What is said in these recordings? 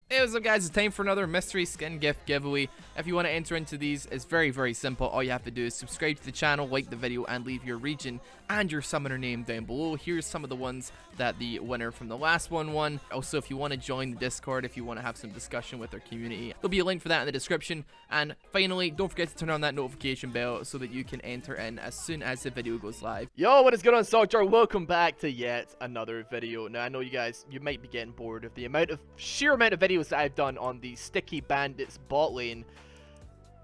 Hey, what's up guys, it's time for another mystery skin gift giveaway. If you want to enter into these, it's very simple. All you have to do is subscribe to the channel, like the video, and leave your region and your summoner name down below. Here's some of the ones that the winner from the last one won. Also, if you want to join the Discord, if you want to have some discussion with our community, there'll be a link for that in the description. And finally, don't forget to turn on that notification bell so that you can enter in as soon as the video goes live. Yo, what is going on, Soldier? Welcome back to yet another video. Now, I know you might be getting bored of the sheer amount of videos that I've done on the sticky bandits bot lane,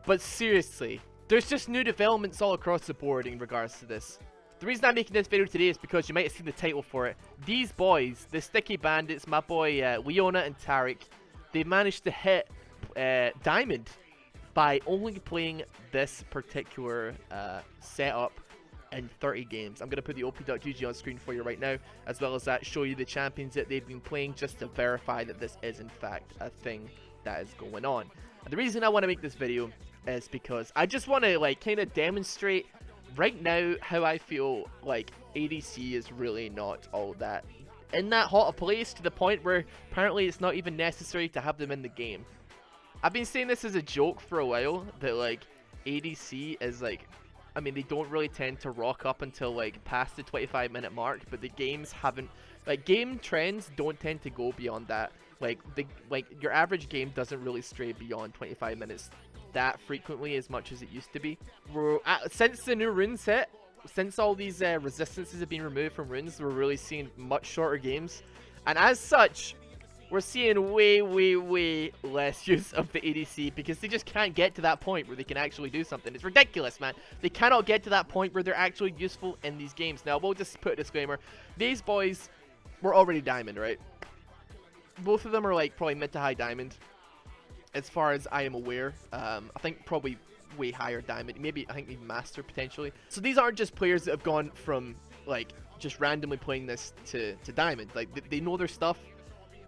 but seriously, there's just new developments all across the board in regards to this. The reason I'm making this video today is because you might have seen the title for it. These boys, the sticky bandits, my boy Leona and Taric, they managed to hit Diamond by only playing this particular setup in 30 games. I'm going to put the op.gg on screen for you right now, as well as that show you the champions that they've been playing, just to verify that this is in fact a thing that is going on. And the reason I want to make this video is because I just want to kind of demonstrate right now how I feel like ADC is really not all that in that hot a place, to the point where apparently it's not even necessary to have them in the game. I've been saying this as a joke for a while, that ADC is I mean, they don't really tend to rock up until past the 25-minute mark, but the games haven't, game trends don't tend to go beyond that. Your average game doesn't really stray beyond 25 minutes that frequently as much as it used to be. Since the new runes hit, since all these resistances have been removed from runes, we're really seeing much shorter games, and as such, we're seeing way less use of the ADC because they just can't get to that point where they can actually do something. It's ridiculous, man. They cannot get to that point where they're actually useful in these games. Now, we'll just put a disclaimer. These boys were already diamond, right? Both of them are probably mid to high diamond, as far as I am aware. I think probably way higher diamond. Maybe, I think even master potentially. So these aren't just players that have gone from just randomly playing this to diamond. They know their stuff.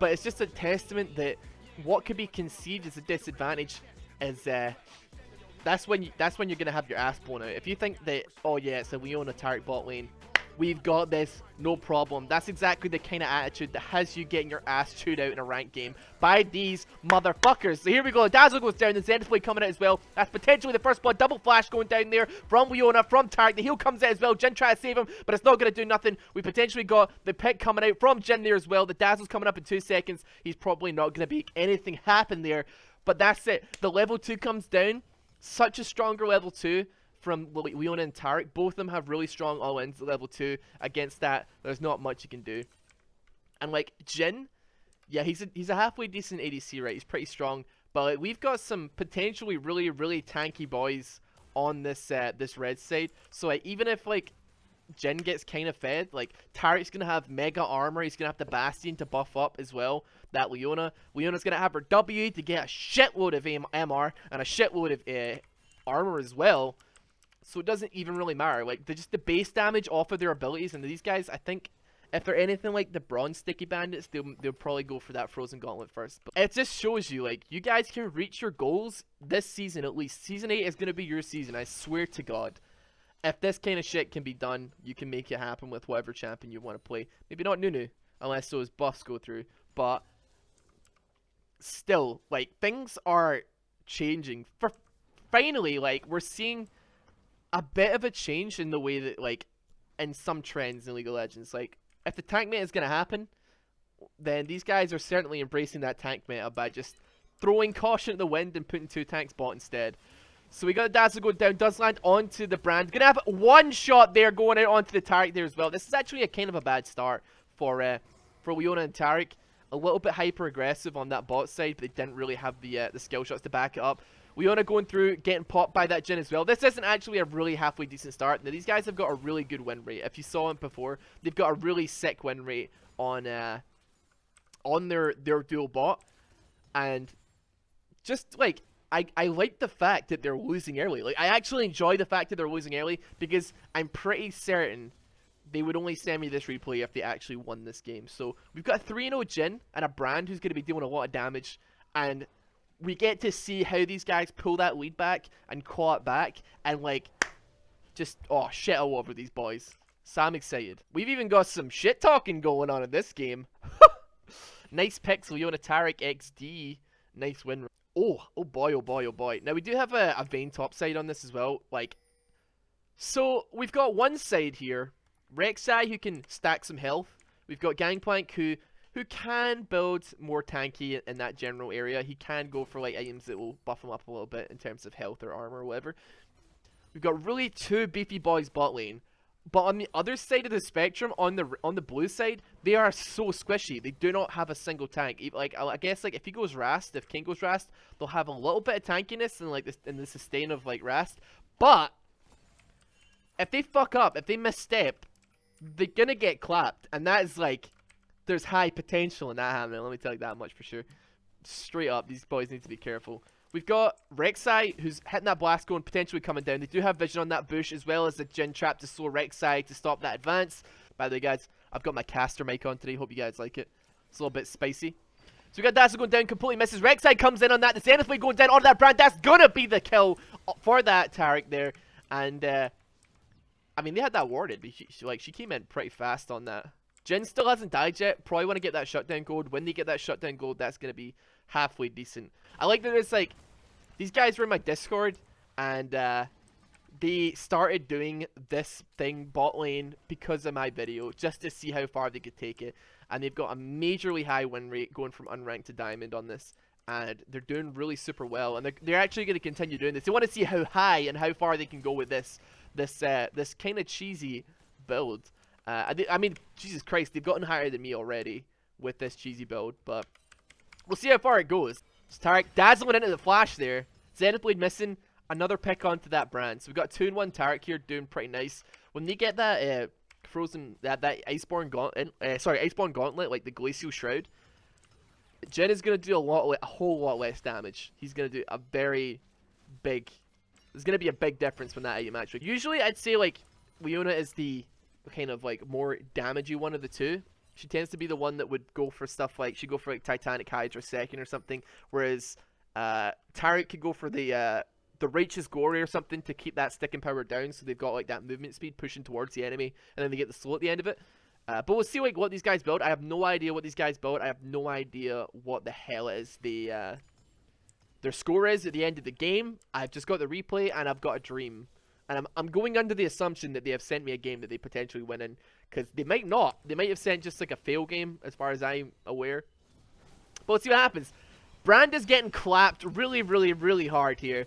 But it's just a testament that what could be conceived as a disadvantage is that's when you're gonna have your ass blown out. If you think that, oh yeah, it's a Leona Taric bot lane, we've got this, no problem. That's exactly the kind of attitude that has you getting your ass chewed out in a ranked game by these motherfuckers. So here we go. Dazzle goes down. The Zenith Blade coming out as well. That's potentially the first blood. Double flash going down there from Leona, from Taric. The heal comes out as well. Jin tries to save him, but it's not going to do nothing. We potentially got the pick coming out from Jin there as well. The Dazzle's coming up in 2 seconds. He's probably not going to make anything happen there, but that's it. The level 2 comes down. Such a stronger level 2 from Leona and Taric. Both of them have really strong all-ins at level 2. Against that, there's not much you can do. And Jin, yeah, he's a halfway decent ADC, right? He's pretty strong, but we've got some potentially really tanky boys on this this red side. So even if Jin gets kind of fed, Taric's gonna have mega armor. He's gonna have the Bastion to buff up as well. That Leona's gonna have her W to get a shitload of MR and a shitload of armor as well. So it doesn't even really matter. Just the base damage off of their abilities, and these guys, I think, if they're anything like the bronze sticky bandits, they'll probably go for that frozen gauntlet first. But it just shows you, you guys can reach your goals this season at least. Season 8 is gonna be your season, I swear to God. If this kind of shit can be done, you can make it happen with whatever champion you want to play. Maybe not Nunu, unless those buffs go through. But still, things are changing. Finally, we're seeing a bit of a change in the way that, in some trends in League of Legends. If the tank meta is going to happen, then these guys are certainly embracing that tank meta by just throwing caution at the wind and putting 2 tanks bot instead. So we got Dazzle going down, does land onto the Brand. Gonna have one shot there going out onto the Taric there as well. This is actually a kind of a bad start for Leona and Taric. A little bit hyper aggressive on that bot side, but they didn't really have the skill shots to back it up. Leona going through, getting popped by that Jin as well. This isn't actually a really halfway decent start. Now, these guys have got a really good win rate. If you saw them before, they've got a really sick win rate on their dual bot. And just, I like the fact that they're losing early. I actually enjoy the fact that they're losing early, because I'm pretty certain they would only send me this replay if they actually won this game. So, we've got a 3-0 Jin and a Brand who's going to be doing a lot of damage. And we get to see how these guys pull that lead back and claw it back and just shit all over these boys. So I'm excited. We've even got some shit talking going on in this game. Nice picks, Leona Taric XD. Nice win. Oh boy, oh boy, oh boy. Now we do have a Vayne top side on this as well. Like, so we've got one side here, Rek'Sai, who can stack some health. We've got Gangplank, who can build more tanky in that general area. He can go for like items that will buff him up a little bit in terms of health or armor or whatever. We've got really two beefy boys bot lane. But on the other side of the spectrum, on the blue side, they are so squishy. They do not have a single tank. Like, I guess like if he goes Rast, if King goes Rast, they'll have a little bit of tankiness and like in the sustain of like Rast. But if they fuck up, if they misstep, they're gonna get clapped, and that is like, there's high potential in that happening. Let me tell you that much for sure. Straight up, these boys need to be careful. We've got Rek'Sai, who's hitting that blast cone, potentially coming down. They do have vision on that bush, as well as the Jhin trap to slow Rek'Sai to stop that advance. By the way, guys, I've got my caster mic on today. Hope you guys like it. It's a little bit spicy. So we got Dazzle going down, completely misses. Rek'Sai comes in on that. The Zenith Blade going down onto that brand. That's gonna be the kill for that Taric there. And, I mean, they had that warded, but she came in pretty fast on that. Jhin still hasn't died yet. Probably want to get that shutdown gold. When they get that shutdown gold, that's going to be halfway decent. I like that it's like, these guys were in my Discord, and they started doing this thing bot lane because of my video, just to see how far they could take it. And they've got a majorly high win rate going from unranked to diamond on this. And they're doing really super well. And they're actually going to continue doing this. They want to see how high and how far they can go with this kind of cheesy build. I mean, Jesus Christ, they've gotten higher than me already with this cheesy build, but we'll see how far it goes. So Taric dazzling into the flash there. Zenith Blade missing. Another pick onto that brand. So we've got 2-in-1 Taric here doing pretty nice. When they get that frozen, that Iceborne Gauntlet, Iceborne Gauntlet, like the Glacial Shroud, Jhin is going to do a whole lot less damage. He's going to do a very big, there's going to be a big difference when that item actually. Usually I'd say like Leona is the kind of like more damagey one of the two. She tends to be the one that would go for stuff like, she'd go for like Titanic Hydra second or something, whereas Taric could go for the Righteous Glory or something to keep that sticking power down, so they've got like that movement speed pushing towards the enemy, and then they get the slow at the end of it. But we'll see like what these guys build. I have no idea what these guys build. I have no idea what the hell it is their score is at the end of the game. I've just got the replay and I've got a dream. And I'm going under the assumption that they have sent me a game that they potentially win in. Because they might not. They might have sent just like a fail game as far as I'm aware. But let's see what happens. Brand is getting clapped really, really, really hard here.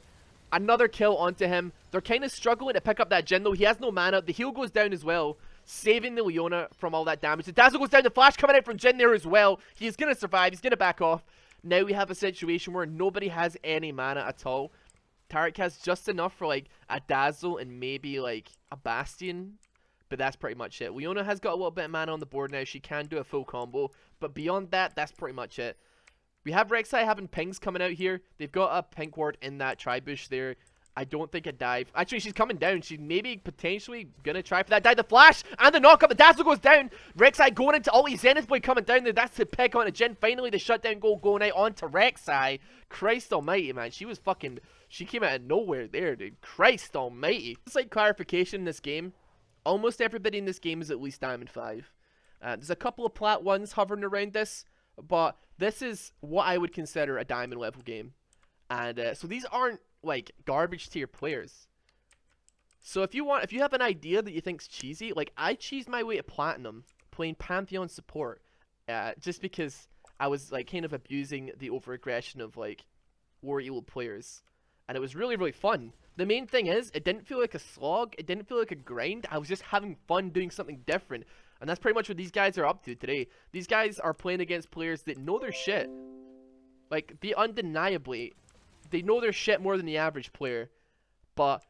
Another kill onto him. They're kind of struggling to pick up that Jhin though. He has no mana. The heal goes down as well, saving the Leona from all that damage. The Dazzle goes down. The flash coming out from Jhin there as well. He's going to survive. He's going to back off. Now we have a situation where nobody has any mana at all. Taric has just enough for like a Dazzle and maybe like a Bastion, but that's pretty much it. Leona has got a little bit of mana on the board now. She can do a full combo, but beyond that, that's pretty much it. We have Rek'Sai having pings coming out here. They've got a pink ward in that tri-bush there. I don't think a dive. Actually, she's coming down. She's maybe potentially gonna try for that dive. The flash and the knockup. The Dazzle goes down. Rek'Sai going into ulti. Zenith Blade coming down there. That's the pick on a Jhin. Finally, the shutdown goal going out onto Rek'Sai. Christ almighty, man. She was fucking... She came out of nowhere there, dude. Christ almighty. It's like clarification in this game. Almost everybody in this game is at least Diamond 5. There's a couple of Plat 1s hovering around this, but this is what I would consider a Diamond level game. And so these aren't like garbage tier players. So if you have an idea that you think's cheesy, like I cheesed my way to Platinum playing Pantheon support, just because I was like kind of abusing the over-aggression of like War Elo players. And it was really, really fun. The main thing is, it didn't feel like a slog. It didn't feel like a grind. I was just having fun doing something different. And that's pretty much what these guys are up to today. These guys are playing against players that know their shit. Like, they undeniably, they know their shit more than the average player. But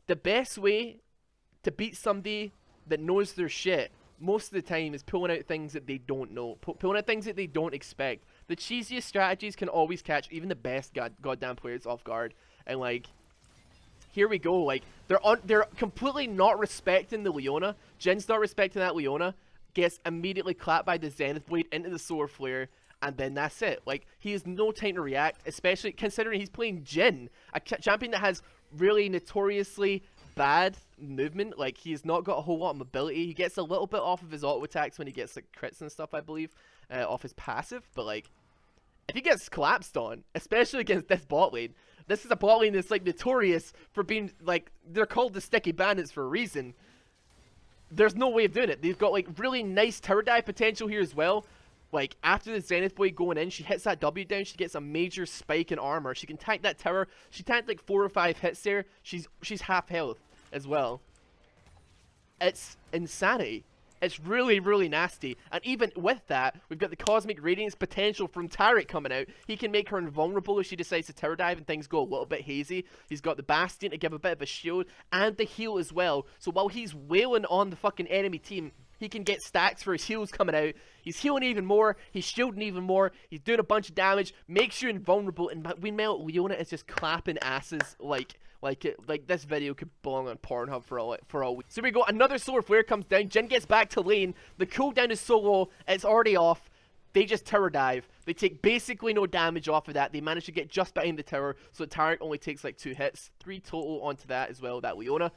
the best way to beat somebody that knows their shit most of the time is pulling out things that they don't know. Pulling out things that they don't expect. The cheesiest strategies can always catch even the best goddamn players off guard. And like, here we go. Like, they're completely not respecting the Leona. Jin's not respecting that Leona. Gets immediately clapped by the Zenith Blade into the Solar Flare. And then that's it. Like, he has no time to react, especially considering he's playing Jhin, a champion that has really notoriously bad movement. Like, he's not got a whole lot of mobility. He gets a little bit off of his auto attacks when he gets like crits and stuff, I believe. off his passive, but like, if he gets collapsed on, especially against this bot lane, this is a bot lane that's like notorious for being like, they're called the sticky bandits for a reason. There's no way of doing it. They've got like really nice tower dive potential here as well. Like, after the Zenith Blade going in, she hits that W down, she gets a major spike in armor. She can tank that tower. She tanked like 4 or 5 hits there. She's half health as well. It's insanity. It's really, really nasty. And even with that, we've got the Cosmic Radiance potential from Taric coming out. He can make her invulnerable if she decides to tower dive and things go a little bit hazy. He's got the Bastion to give a bit of a shield and the heal as well. So while he's wailing on the fucking enemy team, he can get stacks for his heals coming out. He's healing even more. He's shielding even more. He's doing a bunch of damage. Makes you invulnerable. And meanwhile, Leona is just clapping asses like this video could belong on Pornhub for all week. So we go. Another solar flare comes down. Jhin gets back to lane. The cooldown is so low. It's already off. They just tower dive. They take basically no damage off of that. They manage to get just behind the tower. So Taric only takes like 2 hits. 3 total onto that as well, that Leona.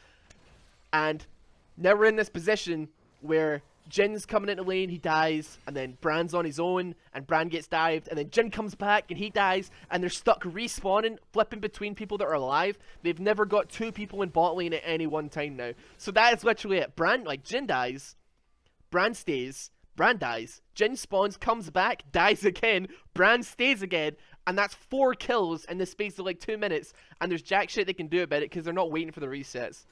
And now we're in this position where Jin's coming into lane, he dies, and then Bran's on his own, and Bran gets dived, and then Jhin comes back, and he dies, and they're stuck respawning, flipping between people that are alive. They've never got 2 people in bot lane at any one time now. So that is literally it. Jhin dies, Bran stays, Bran dies, Jhin spawns, comes back, dies again, Bran stays again, and that's 4 kills in the space of like 2 minutes, and there's jack shit they can do about it because they're not waiting for the resets.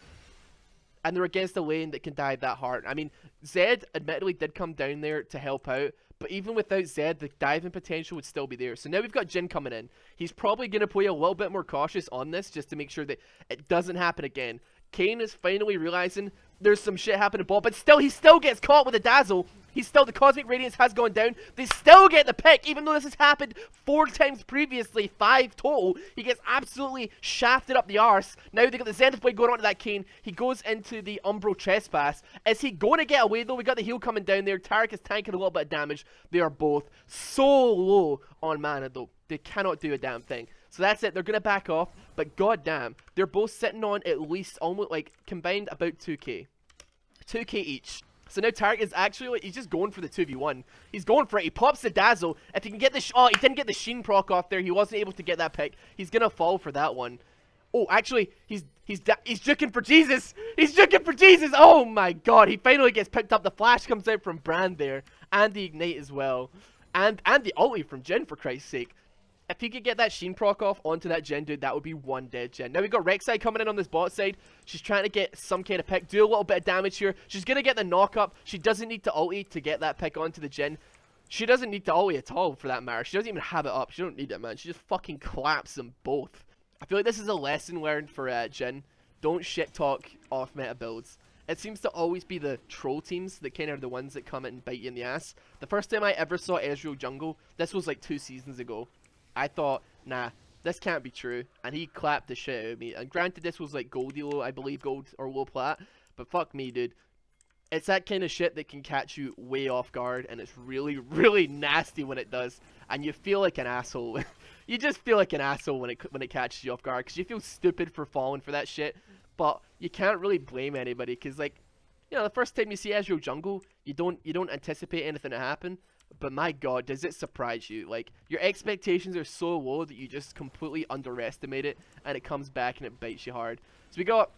And they're against a lane that can dive that hard. I mean, Zed admittedly did come down there to help out, but even without Zed, the diving potential would still be there. So now we've got Jhin coming in. He's probably going to play a little bit more cautious on this just to make sure that it doesn't happen again. Kayn is finally realizing there's some shit happening bot, but still, he still gets caught with a dazzle. The Cosmic Radiance has gone down. They still get the pick, even though this has happened 4 times previously, 5 total. He gets absolutely shafted up the arse. Now they got the Zenith Blade going onto that Kayn. He goes into the Umbral Trespass. Is he going to get away though? We got the heal coming down there. Taric is tanking a little bit of damage. They are both so low on mana though. They cannot do a damn thing. So that's it. They're going to back off. But goddamn, they're both sitting on at least almost like combined about 2k. 2k each. So now Taric is actually, he's just going for the 2v1. He's going for it. He pops the dazzle. If he can get the, oh, he didn't get the Sheen proc off there. He wasn't able to get that pick. He's going to fall for that one. Oh, actually, he's juking for Jesus. He's juking for Jesus. Oh my god. He finally gets picked up. The flash comes out from Bran there. And the ignite as well. And the ulti from Jhin, for Christ's sake. If he could get that Sheen proc off onto that Jhin, dude, that would be one dead Jhin. Now we got Rek'Sai coming in on this bot side. She's trying to get some kind of pick, do a little bit of damage here. She's going to get the knock up. She doesn't need to ulti to get that pick onto the Jhin. She doesn't need to ulti at all for that matter. She doesn't even have it up. She don't need it, man. She just fucking claps them both. I feel like this is a lesson learned for Jhin. Don't shit talk off meta builds. It seems to always be the troll teams that kind of are the ones that come in and bite you in the ass. The first time I ever saw Ezreal jungle, this was like 2 seasons ago. I thought, nah, this can't be true. And he clapped the shit out of me. And granted, this was like gold elo, I believe, gold or low plat. But fuck me, dude. It's that kind of shit that can catch you way off guard. And it's really, really nasty when it does. And you feel like an asshole. You just feel like an asshole when it catches you off guard. Because you feel stupid for falling for that shit. But you can't really blame anybody. Because, like, you know, the first time you see Ezreal jungle, you don't anticipate anything to happen. But my god, does it surprise you? Like, your expectations are so low that you just completely underestimate it, and it comes back and it bites you hard. So we got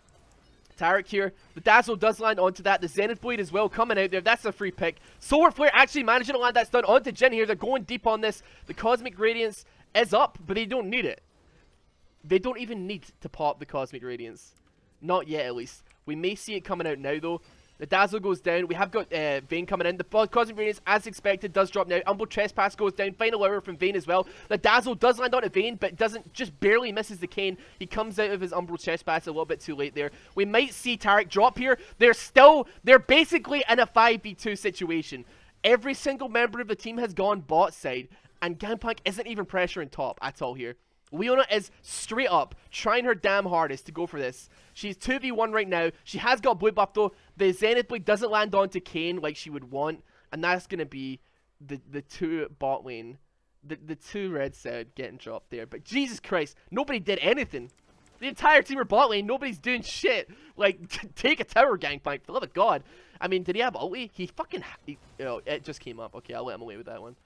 Taric here. The dazzle does land onto that. The Zenith Blade as well coming out there. That's a free pick. Solar Flare actually managing to land that stun onto Jhin here. They're going deep on this. The Cosmic Radiance is up, but they don't need it. They don't even need to pop the Cosmic Radiance. Not yet, at least. We may see it coming out now, though. The dazzle goes down. We have got Vayne coming in. The Cosmic Radiance, as expected, does drop now. Umbral Trespass goes down. Final hour from Vayne as well. The dazzle does land onto Vayne, but doesn't, just barely misses the Kayn. He comes out of his Umbral Trespass a little bit too late there. We might see Taric drop here. They're basically in a 5v2 situation. Every single member of the team has gone bot side, and Gangplank isn't even pressuring top at all here. Leona is straight up trying her damn hardest to go for this. She's 2v1 right now. She has got blue buff though. The Zenith Blade doesn't land onto Kayn like she would want. And that's going to be the 2 bot lane. The 2 red side getting dropped there. But Jesus Christ, nobody did anything. The entire team are bot lane. Nobody's doing shit. Like, take a tower, Gangplank. For the love of God. I mean, did he have ulti? He fucking... it just came up. Okay, I'll let him away with that one.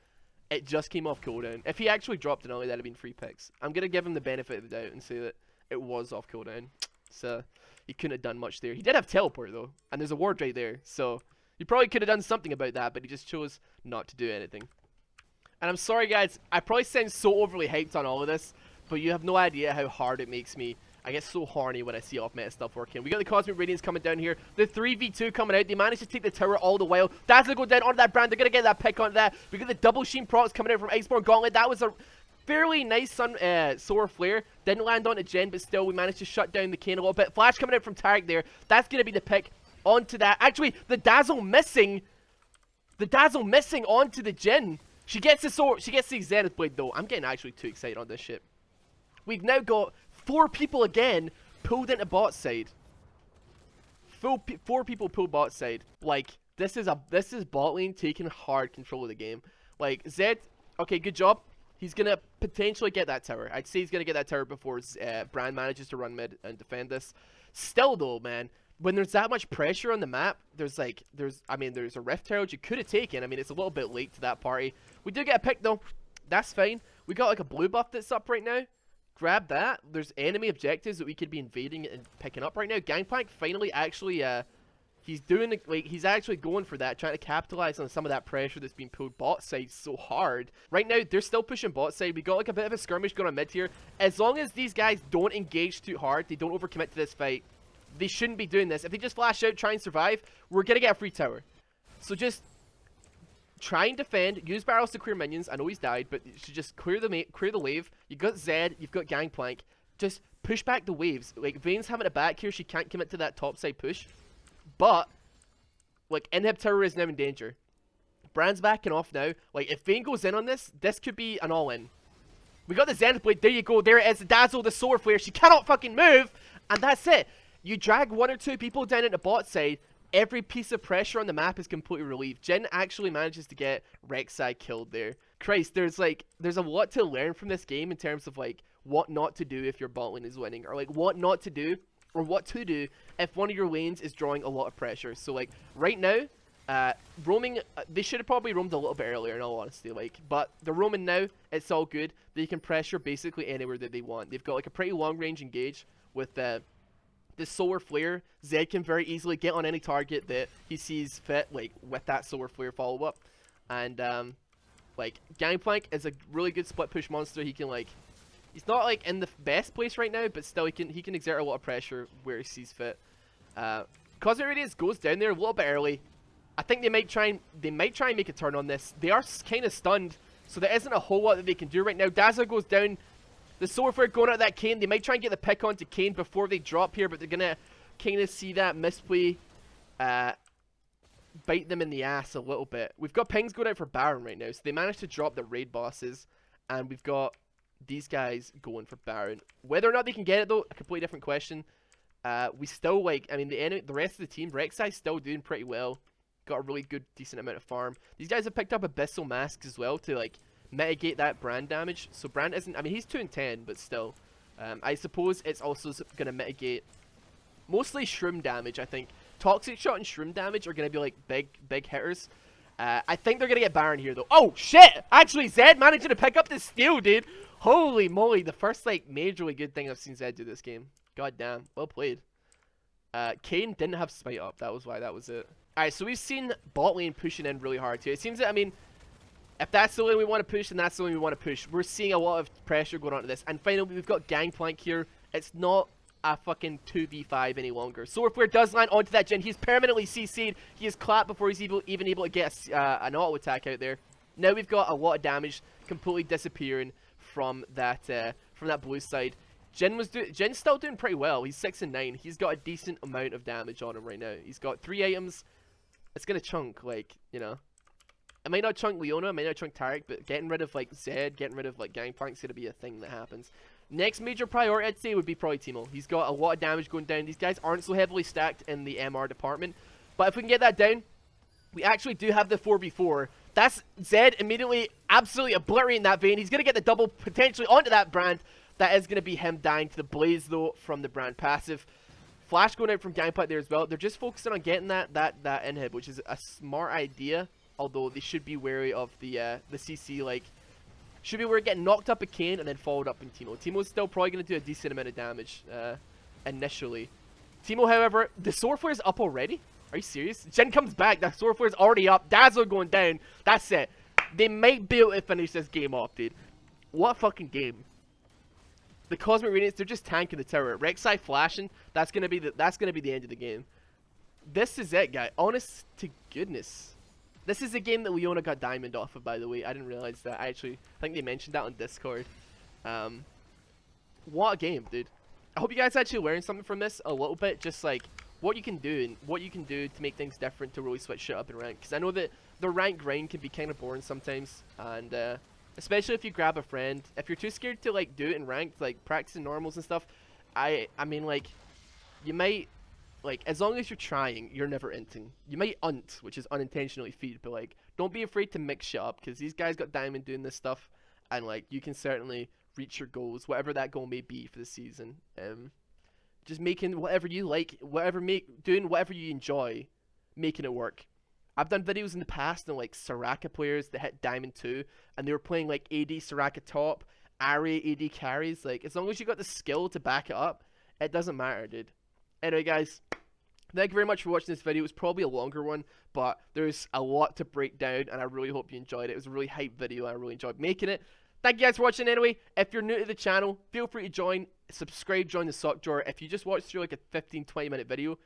It just came off cooldown. If he actually dropped an ulti, that'd have been 3 picks. I'm going to give him the benefit of the doubt and say that it was off cooldown. So, he couldn't have done much there. He did have teleport, though. And there's a ward right there. So, he probably could have done something about that, but he just chose not to do anything. And I'm sorry, guys. I probably sound so overly hyped on all of this, but you have no idea how hard it makes me. I get so horny when I see off-meta stuff working. We got the Cosmic Radiance coming down here. The 3v2 coming out. They managed to take the tower all the while. That's going to go down onto that brand. They're going to get that pick onto that. We got the double sheen procs coming out from Iceborne Gauntlet. That was a fairly nice Solar Flare. Didn't land onto Jen, but still we managed to shut down the Kayn a little bit. Flash coming out from Taric there. That's going to be the pick onto that. Actually, the Dazzle missing. The Dazzle missing onto the Jhin. She gets the sword. She gets the Zenith Blade, though. I'm getting actually too excited on this shit. We've now got 4 people again pulled into bot side. 4 people pulled bot side. Like, this is bot lane taking hard control of the game. Like, Zed, okay, good job. He's gonna potentially get that tower. I'd say he's gonna get that tower before Brand manages to run mid and defend this. Still though, man, when there's that much pressure on the map, there's a Rift Herald you could have taken. I mean, it's a little bit late to that party. We do get a pick though. That's fine. We got like a blue buff that's up right now. Grab that. There's enemy objectives that we could be invading and picking up right now. Gangplank finally actually, he's actually going for that, trying to capitalize on some of that pressure that's being pulled bot side so hard. Right now, they're still pushing bot side. We got like a bit of a skirmish going on mid here. As long as these guys don't engage too hard, they don't overcommit to this fight, they shouldn't be doing this. If they just flash out, try and survive, we're going to get a free tower. So just try and defend, use barrels to clear minions. I know he's died, but you should just clear the wave. You've got Zed, you've got Gangplank. Just push back the waves. Like, Vayne's having it back here. She can't commit to that top side push. But, like, Inhib Tower is now in danger. Brand's backing off now. Like, if Vayne goes in on this, this could be an all-in. We got the Zenith Blade. There you go. There it is. The Dazzle, the Solar Flare. She cannot fucking move. And that's it. You drag 1 or 2 people down into bot side. Every piece of pressure on the map is completely relieved. Jhin actually manages to get Rek'Sai killed there. Christ, there's a lot to learn from this game in terms of, like, what not to do if your bot lane is winning. Or, like, what not to do. Or what to do if one of your lanes is drawing a lot of pressure. So, like, right now, roaming, they should have probably roamed a little bit earlier, in all honesty, like, but they're roaming now. It's all good. They can pressure basically anywhere that they want. They've got, like, a pretty long range engage with this Solar Flare. Zed can very easily get on any target that he sees fit, like, with that Solar Flare follow-up. And, like, Gangplank is a really good split push monster. He can, like, he's not, like, in the best place right now, but still he can exert a lot of pressure where he sees fit. Cosmic Radiance goes down there a little bit early. I think they might try and make a turn on this. They are kind of stunned, so there isn't a whole lot that they can do right now. Dazzler goes down. The Solar Flare going at that Kayn. They might try and get the pick onto Kayn before they drop here, but they're gonna kind of see that misplay bite them in the ass a little bit. We've got pings going out for Baron right now, so they managed to drop the raid bosses, and we've got these guys going for Baron. Whether or not they can get it though, a completely different question. We still, like, I mean, the rest of the team, Rek'Sai's still doing pretty well. Got a really good, decent amount of farm. These guys have picked up Abyssal Masks as well to, like, mitigate that Brand damage. So Brand isn't, I mean, he's 2 and 10, but still. I suppose it's also going to mitigate mostly Shroom damage, I think. Toxic Shot and Shroom damage are going to be, like, big hitters. I think they're going to get Baron here, though. Oh, shit! Actually, Zed managing to pick up the steal, dude. Holy moly, the first, like, majorly good thing I've seen Zed do this game. God damn, well played. Kayn didn't have Smite up, that was why that was it. Alright, so we've seen bot lane pushing in really hard here. It seems that, I mean, if that's the lane we want to push, then that's the lane we want to push. We're seeing a lot of pressure going onto this. And finally, we've got Gangplank here. It's not a fucking 2v5 any longer. Solar Flare does land onto that Jhin. He's permanently CC'd. He is clapped before he's even able to get an auto attack out there. Now we've got a lot of damage completely disappearing from that blue side. Jin's still doing pretty well. He's 6 and 9. He's got a decent amount of damage on him right now. He's got 3 items. It's gonna chunk, like, you know. It might not chunk Leona, it might not chunk Taric, but getting rid of, like, Zed, getting rid of, like, Gangplank's gonna be a thing that happens. Next major priority, I'd say, would be probably Teemo. He's got a lot of damage going down. These guys aren't so heavily stacked in the MR department. But if we can get that down, we actually do have the 4v4. That's Zed immediately absolutely obliterating that Vayne. He's gonna get the double potentially onto that Brand. That is going to be him dying to the Blaze, though, from the Brand passive. Flash going out from Gangplank there as well. They're just focusing on getting that inhib, which is a smart idea. Although they should be wary of the CC, like, should be wary of getting knocked up a Kane and then followed up in Teemo. Teemo's still probably going to do a decent amount of damage initially. Teemo, however, the Sword Flare's up already? Are you serious? Jhin comes back, the Sword Flare's already up, Dazzler going down, that's it. They might be able to finish this game off, dude. What a fucking game. The Cosmic Radiance, they're just tanking the tower. Rek'Sai flashing, that's gonna be the end of the game. This is it, guy. Honest to goodness. This is a game that Leona got diamond off of, by the way. I didn't realize that. I think they mentioned that on Discord. What a game, dude. I hope you guys actually learned something from this a little bit. Just like what you can do and what you can do to make things different to really switch shit up in rank. Because I know that the rank grind can be kind of boring sometimes, and especially if you grab a friend. If you're too scared to like do it in ranked, like practicing normals and stuff, I mean, like, you might, like, as long as you're trying, you're never inting. You might unt, which is unintentionally feed, but like, don't be afraid to mix shit up, because these guys got diamond doing this stuff, and like, you can certainly reach your goals, whatever that goal may be for the season. Just making whatever you like, doing whatever you enjoy, making it work. I've done videos in the past on like Soraka players that hit Diamond 2, and they were playing like AD Soraka top, Ahri AD carries. Like, as long as you got the skill to back it up, it doesn't matter, dude. Anyway, guys, thank you very much for watching this video. It was probably a longer one, but there's a lot to break down, and I really hope you enjoyed it. It was a really hype video, and I really enjoyed making it. Thank you guys for watching anyway. If you're new to the channel, feel free to join, subscribe, join the sock drawer. If you just watched through like a 15-20 minute video,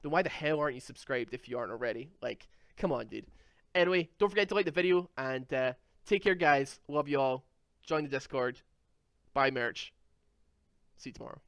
then why the hell aren't you subscribed if you aren't already? Like, come on, dude. Anyway, don't forget to like the video, and take care, guys. Love you all. Join the Discord. Buy merch. See you tomorrow.